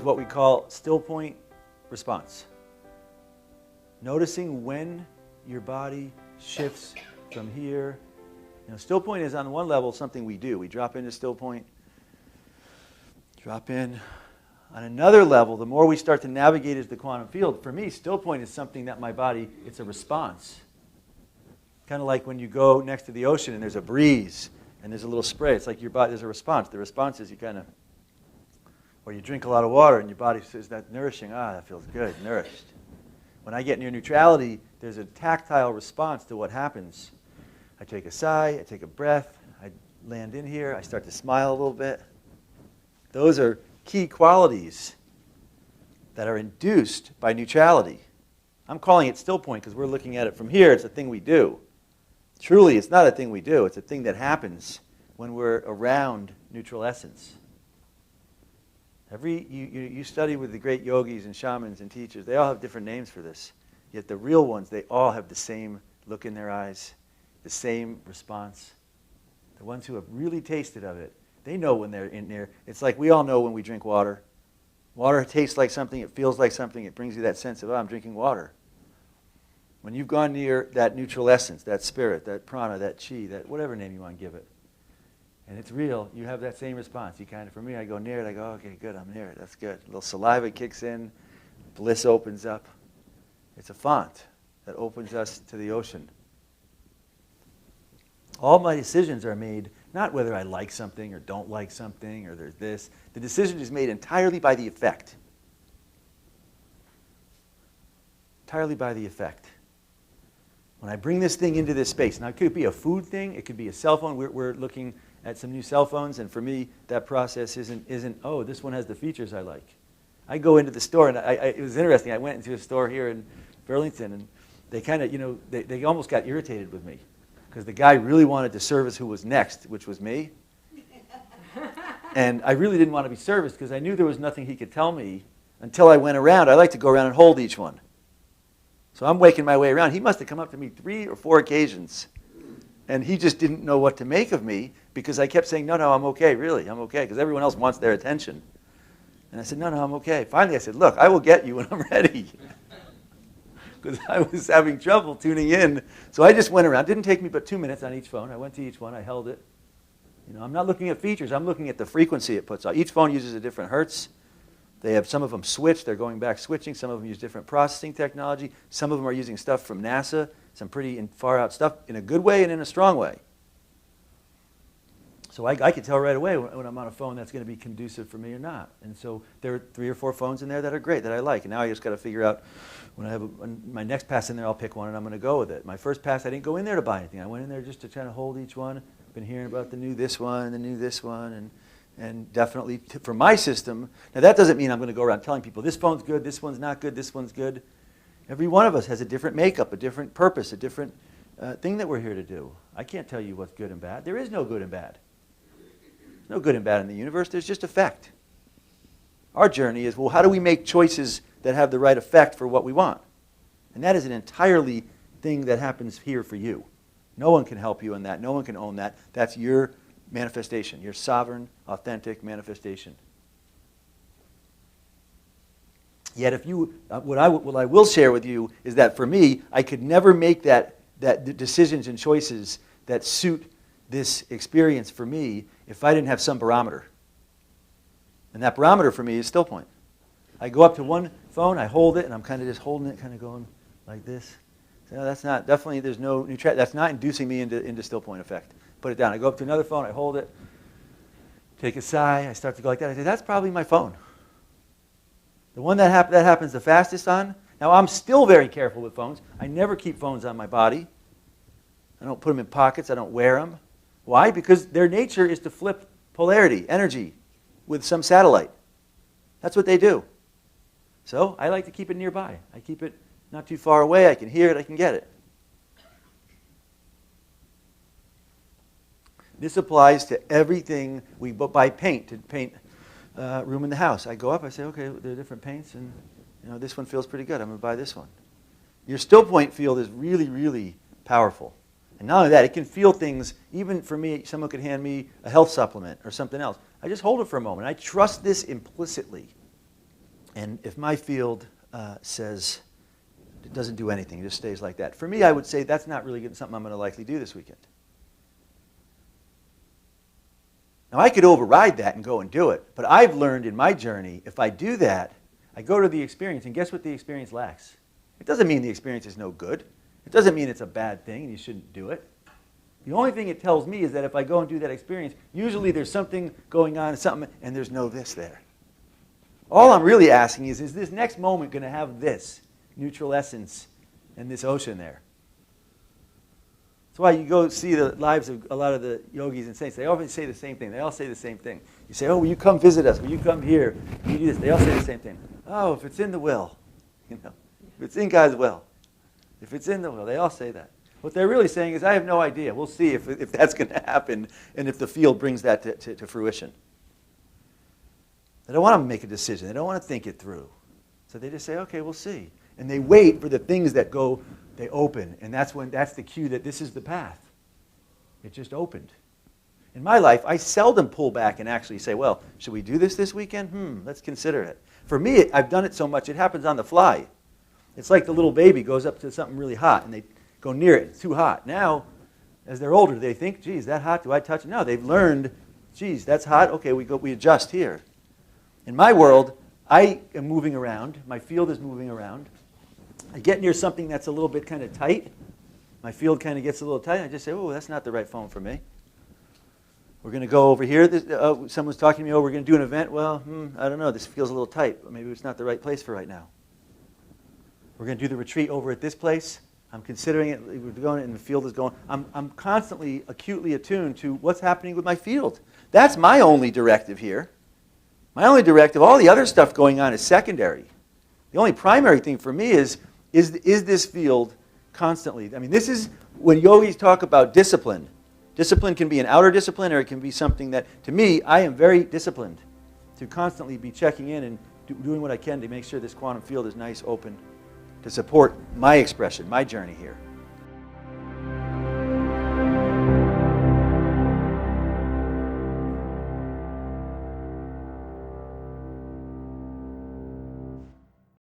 what we call Stillpoint response. Noticing when your body shifts from here. Stillpoint is on one level something we do. We drop into Stillpoint, drop in. On another level, the more we start to navigate into the quantum field, for me, Stillpoint is something that my body, it's a response. Kind of like when you go next to the ocean and there's a breeze and there's a little spray. It's like your body, there's a response. The response is you kind of, or you drink a lot of water and your body says, that's nourishing. That feels good, nourished. When I get near neutrality, there's a tactile response to what happens. I take a sigh, I take a breath, I land in here, I start to smile a little bit. Those are key qualities that are induced by neutrality. I'm calling it Stillpoint because we're looking at it from here. It's a thing we do. Truly, it's not a thing we do. It's a thing that happens when we're around neutral essence. You study with the great yogis and shamans and teachers. They all have different names for this. Yet the real ones, they all have the same look in their eyes, the same response. The ones who have really tasted of it, they know when they're in there. It's like we all know when we drink water. Water tastes like something, it feels like something, it brings you that sense of, I'm drinking water. When you've gone near that neutral essence, that spirit, that prana, that chi, that whatever name you want to give it, and it's real, you have that same response. You kind of, for me, I go near it, I go, okay, good, I'm near it, that's good. A little saliva kicks in, bliss opens up. It's a font that opens us to the ocean. All my decisions are made not whether I like something or don't like something or there's this. The decision is made entirely by the effect. Entirely by the effect. When I bring this thing into this space, now it could be a food thing, it could be a cell phone. We're looking at some new cell phones, and for me, that process isn't oh, this one has the features I like. I go into the store, and it was interesting. I went into a store here in Burlington, and they kind of, they almost got irritated with me because the guy really wanted to service who was next, which was me. And I really didn't want to be serviced because I knew there was nothing he could tell me until I went around. I like to go around and hold each one. So I'm waking my way around. He must have come up to me 3 or 4 occasions, and he just didn't know what to make of me because I kept saying, no, I'm okay, really, I'm okay, because everyone else wants their attention. And I said, no, I'm okay. Finally, I said, look, I will get you when I'm ready. Because I was having trouble tuning in. So I just went around. It didn't take me but 2 minutes on each phone. I went to each one. I held it. I'm not looking at features. I'm looking at the frequency it puts out. Each phone uses a different hertz. They have some of them switched. They're going back switching. Some of them use different processing technology. Some of them are using stuff from NASA, some pretty far out stuff in a good way and in a strong way. So I could tell right away when I'm on a phone that's going to be conducive for me or not. And so there are 3 or 4 phones in there that are great, that I like. And now I just got to figure out when I have my next pass in there, I'll pick one and I'm going to go with it. My first pass, I didn't go in there to buy anything. I went in there just to try to hold each one. I've been hearing about the new this one, and definitely for my system. Now that doesn't mean I'm going to go around telling people this phone's good, this one's not good, this one's good. Every one of us has a different makeup, a different purpose, a different thing that we're here to do. I can't tell you what's good and bad. There is no good and bad. No good and bad in the universe. There's just effect. Our journey is, well, how do we make choices that have the right effect for what we want? And that is an entirely thing that happens here for you. No one can help you in that. No one can own that. That's your manifestation, your sovereign, authentic manifestation. Yet if you, what I will share with you is that for me, I could never make that decisions and choices that suit this experience for me if I didn't have some barometer. And that barometer for me is Stillpoint. I go up to one phone, I hold it, and I'm kind of just holding it, kind of going like this. So no, that's not, definitely there's no, that's not inducing me into Stillpoint effect. Put it down. I go up to another phone, I hold it, take a sigh, I start to go like that. I say, that's probably my phone. The one that happens the fastest on. Now, I'm still very careful with phones. I never keep phones on my body. I don't put them in pockets. I don't wear them. Why? Because their nature is to flip polarity, energy, with some satellite. That's what they do. So I like to keep it nearby. I keep it not too far away. I can hear it. I can get it. This applies to everything we buy paint, to paint room in the house. I go up, I say, okay, there are different paints, and this one feels pretty good. I'm going to buy this one. Your Stillpoint field is really, really powerful. And not only that, it can feel things, even for me, someone could hand me a health supplement or something else. I just hold it for a moment. I trust this implicitly. And if my field says it doesn't do anything, it just stays like that, for me, I would say that's not really something I'm going to likely do this weekend. Now, I could override that and go and do it, but I've learned in my journey, if I do that, I go to the experience, and guess what the experience lacks? It doesn't mean the experience is no good. It doesn't mean it's a bad thing and you shouldn't do it. The only thing it tells me is that if I go and do that experience, usually there's something going on, and there's no this there. All I'm really asking is this next moment going to have this neutral essence and this ocean there? That's why you go see the lives of a lot of the yogis and saints. They always say the same thing. They all say the same thing. You say, oh, will you come visit us? Will you come here? Will you do this? They all say the same thing. Oh, if it's in the will. If it's in God's will. If it's in the will. They all say that. What they're really saying is, I have no idea. We'll see if that's going to happen and if the field brings that to fruition. They don't want to make a decision. They don't want to think it through. So they just say, okay, we'll see. And they wait for the things that go, they open. And that's the cue that this is the path. It just opened. In my life, I seldom pull back and actually say, well, should we do this weekend? Let's consider it. For me, I've done it so much, it happens on the fly. It's like the little baby goes up to something really hot and they go near it. It's too hot. Now, as they're older, they think, geez, that hot? Do I touch it? No, they've learned, geez, that's hot? Okay, we adjust here. In my world, I am moving around. My field is moving around. I get near something that's a little bit kind of tight. My field kind of gets a little tight. And I just say, oh, that's not the right phone for me. We're going to go over here. Someone's talking to me, oh, we're going to do an event. Well, I don't know. This feels a little tight. Maybe it's not the right place for right now. We're going to do the retreat over at this place. I'm considering it. We're going, and the field is going. I'm constantly acutely attuned to what's happening with my field. That's my only directive here. My only directive, all the other stuff going on is secondary. The only primary thing for me is this field constantly. I mean, this is when yogis talk about discipline. Discipline can be an outer discipline, or it can be something that, to me, I am very disciplined to constantly be checking in and doing what I can to make sure this quantum field is nice, open, to support my expression, my journey here.